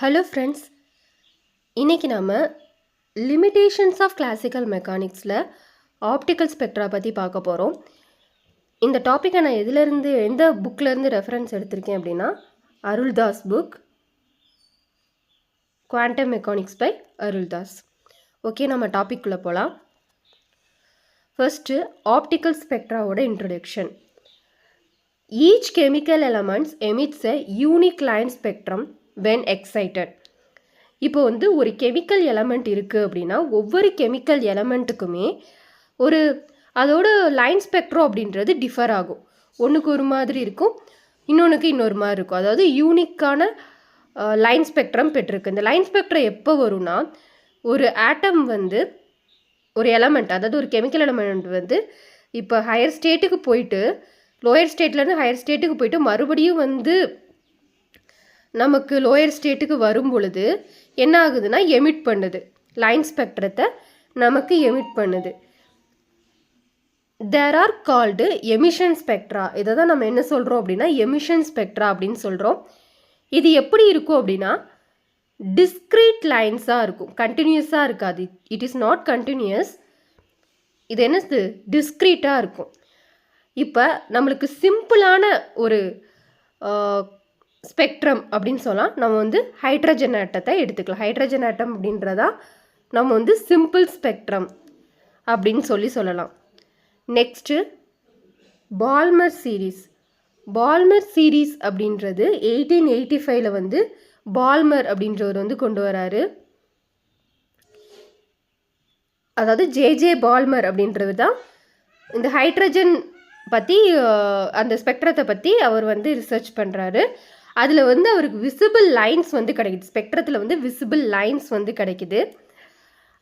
Hello friends, இன்றைக்கி நாம் limitations of classical மெக்கானிக்ஸில் ஆப்டிக்கல் ஸ்பெக்ட்ரா பற்றி பார்க்க போகிறோம். இந்த டாப்பிக்கை நான் எந்த புக்கிலேருந்து ரெஃபரன்ஸ் எடுத்திருக்கேன் அப்படின்னா, Aruldas book, quantum mechanics by Aruldas. ஓகே, நம்ம டாபிக்குள்ளே போகலாம். ஃபர்ஸ்ட்டு ஆப்டிக்கல் ஸ்பெக்ட்ராவோட introduction. Each chemical elements emits a unique line spectrum when excited. இப்போ ஒரு கெமிக்கல் எலமெண்ட் இருக்குது அப்படின்னா ஒவ்வொரு கெமிக்கல் எலமெண்ட்டுக்குமே அதோட லைன் ஸ்பெக்ட்ரம் அப்படின்றது டிஃபர் ஆகும். ஒன்றுக்கு ஒரு மாதிரி இருக்கும், இன்னொன்றுக்கு இன்னொரு மாதிரி இருக்கும். அதாவது யூனிக்கான லைன் ஸ்பெக்ட்ரம் பெற்றிருக்கு. இந்த லைன் ஸ்பெக்ட்ரம் எப்போ வரும்னா, ஒரு ஆட்டம் ஒரு எலமெண்ட், அதாவது ஒரு கெமிக்கல் எலமெண்ட் இப்போ ஹையர் ஸ்டேட்டுக்கு போயிட்டு லோயர் ஸ்டேட்லேருந்து ஹையர் ஸ்டேட்டுக்கு போயிட்டு மறுபடியும் நமக்கு லோயர் ஸ்டேட்டுக்கு வரும் பொழுது என்ன ஆகுதுன்னா எமிட் பண்ணுது, லைன் ஸ்பெக்ட்ரத்தை நமக்கு எமிட் பண்ணுது. There are called emission spectra. இதை தான் நம்ம என்ன சொல்கிறோம் அப்படின்னா எமிஷன் ஸ்பெக்ட்ரா அப்படின்னு சொல்கிறோம். இது எப்படி இருக்கும் அப்படின்னா டிஸ்க்ரீட் லைன்ஸாக இருக்கும், கண்டினியூஸாக இருக்காது. It is not continuous. இது என்னது, டிஸ்க்ரீட்டாக இருக்கும். இப்போ நம்மளுக்கு சிம்பிளான ஒரு ஸ்பெக்ட்ரம் அப்படின்னு சொல்லலாம். நம்ம ஹைட்ரஜன் ஆட்டத்தை எடுத்துக்கலாம். ஹைட்ரஜன் ஆட்டம் அப்படின்றதா நம்ம சிம்பிள் ஸ்பெக்ட்ரம் அப்படின்னு சொல்லலாம். Next Balmer series. Balmer series அப்படின்றது 1885 பால்மர் அப்படின்றவர் கொண்டு வராரு. அதாவது ஜே பால்மர் அப்படின்றது தான் இந்த ஹைட்ரஜன் பற்றி, அந்த ஸ்பெக்ட்ரத்தை பற்றி அவர் ரிசர்ச் பண்ணுறாரு. அதில் அவருக்கு விசிபிள் லைன்ஸ் கிடைக்குது. ஸ்பெக்ட்ரத்தில் விசிபிள் லைன்ஸ் கிடைக்குது.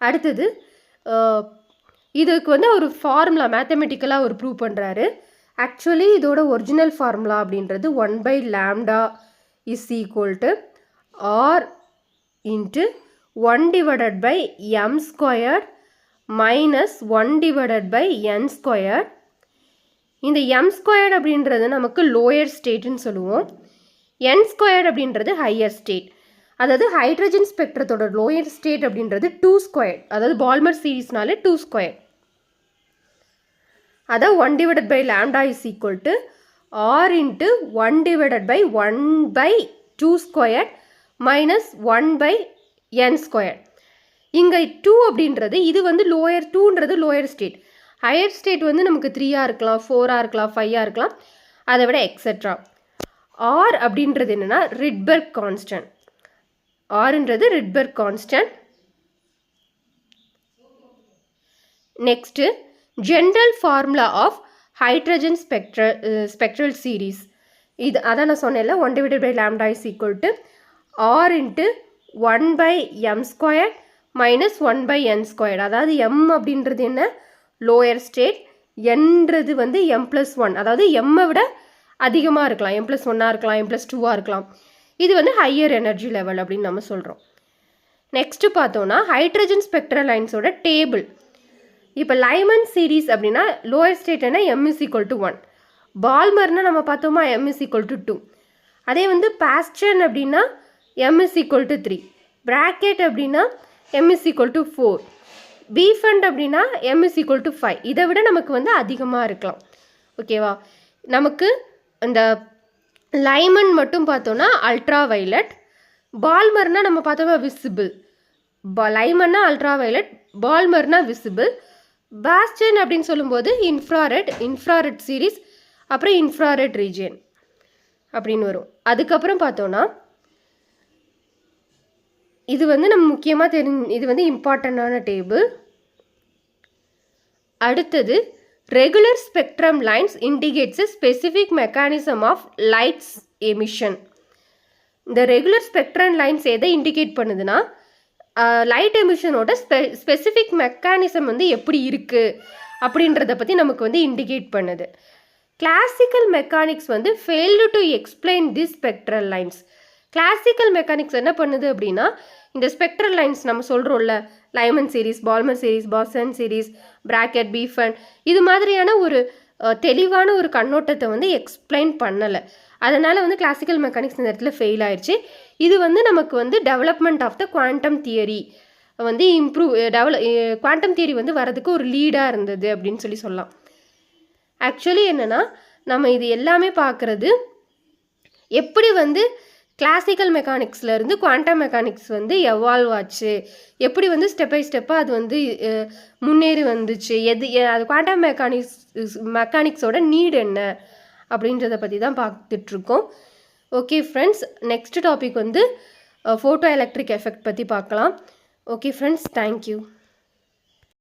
அடுத்தது இதுக்கு ஒரு ஃபார்முலா மேத்தமெட்டிக்கலாக ஒரு ப்ரூவ் பண்ணுறாரு. ஆக்சுவலி இதோட ஒரிஜினல் ஃபார்முலா அப்படின்றது 1/λ is equal to R into 1/m² minus 1/n². இந்த m² அப்படின்றது நமக்கு லோயர் ஸ்டேட்டுன்னு சொல்லுவோம். n² அப்படின்றது ஹையர் ஸ்டேட். அதாவது ஹைட்ரஜன் ஸ்பெக்ட்ரத்தோட லோயர் ஸ்டேட் அப்படின்றது 2². அதாவது பால்மர் சீரீஸ்னாலே 2². அதாவது 1/λ is equal to R into 1/1/2² minus 1/n². இங்கே 2 அப்படின்றது இது லோயர் 2ன்றது லோயர் ஸ்டேட். ஹையர் ஸ்டேட் நமக்கு 3ஆக இருக்கலாம், 4ஆக இருக்கலாம், 5ஆக இருக்கலாம், அதை விட எக்ஸெட்ரா. ஆர் அப்படின்றது என்னென்னா ரிட்பர்க் கான்ஸ்டன்ட். ஆர்ன்றது Rydberg constant. Next general formula of hydrogen spectral series. இது அதான் நான் சொன்னேன்ல, 1/λ is equal to R into 1/m² minus 1/n². அதாவது m அப்படின்றது என்ன, லோயர் ஸ்டேட். என்றது m+1, அதாவது எம்மை விட அதிகமாக இருக்கலாம், m+1 இருக்கலாம், m+2 இருக்கலாம். இது ஹையர் எனர்ஜி லெவல் அப்படின்னு நம்ம சொல்கிறோம். நெக்ஸ்ட்டு பார்த்தோன்னா ஹைட்ரஜன் ஸ்பெக்ட்ரல் லைன்ஸோட டேபிள். இப்போ லைமன் சீரீஸ் அப்படின்னா லோயர் ஸ்டேட் என்ன, m = 1. பால்மர்னா நம்ம பார்த்தோமா m = 2. அதே பாஸ்டன் அப்படின்னா m = 3. பிராக்கெட் அப்படின்னா m = 4. பீஃபண்ட் அப்படின்னா m = 5. இதை விட நமக்கு அதிகமாக இருக்கலாம். ஓகேவா? நமக்கு இந்த லைமன் மட்டும் பார்த்தோன்னா அல்ட்ரா வயலட். பால்மர்னா நம்ம பார்த்தோமா விசிபிள். லைமன்னா அல்ட்ரா வயலட், பால்மர்னா விசிபிள். பாஸ்டன் அப்படின்னு சொல்லும்போது இன்ஃப்ராரெட் சீரீஸ், அப்புறம் இன்ஃப்ராரெட் ரீஜியன் அப்படின்னு வரும். அதுக்கப்புறம் பார்த்தோன்னா இது நம்ம முக்கியமாக இது இம்பார்ட்டண்டான டேபிள். அடுத்தது regular spectrum lines indicates a specific mechanism of lights emission. இந்த ரெகுலர் ஸ்பெக்ட்ரம் லைன்ஸ் எதை இண்டிகேட் பண்ணுதுன்னா லைட் எமிஷனோட ஸ்பெசிஃபிக் மெக்கானிசம் எப்படி இருக்குது அப்படின்றத பற்றி நமக்கு இண்டிகேட் பண்ணுது. Classical mechanics failed to explain this spectral lines. Classical mechanics என்ன பண்ணுது அப்படின்னா இந்த ஸ்பெக்ட்ரல் லைன்ஸ் நம்ம சொல்கிறோம்ல, Lyman series, Balmer series, Paschen series, Brackett, Pfund, இது மாதிரியான ஒரு தெளிவான ஒரு கண்ணோட்டத்தை எக்ஸ்பிளைன் பண்ணலை. அதனால் வந்து கிளாசிக்கல் மெக்கானிக்ஸ் இந்த இடத்துல ஃபெயில் ஆயிடுச்சு. இது வந்து நமக்கு வந்து development of the quantum theory வந்து குவாண்டம் தியரி வந்து வரதுக்கு ஒரு லீடாக இருந்தது அப்படின்னு சொல்லலாம். ஆக்சுவலி என்னென்னா நம்ம இது எல்லாமே பார்க்குறது எப்படி வந்து கிளாசிக்கல் மெக்கானிக்ஸ்லேருந்து குவாண்டம் மெக்கானிக்ஸ் வந்து எவால்வ் ஆச்சு, எப்படி வந்து ஸ்டெப் பை ஸ்டெப்பாக அது வந்து முன்னேறி வந்துச்சு, அது குவாண்டம் மெக்கானிக்ஸோட நீட் என்ன அப்படின்றத பற்றி தான் பார்த்துட்ருக்கோம். ஓகே ஃப்ரெண்ட்ஸ், நெக்ஸ்ட் டாபிக் வந்து ஃபோட்டோ எலக்ட்ரிக் எஃபெக்ட் பற்றி பார்க்கலாம். Okay friends, thank you.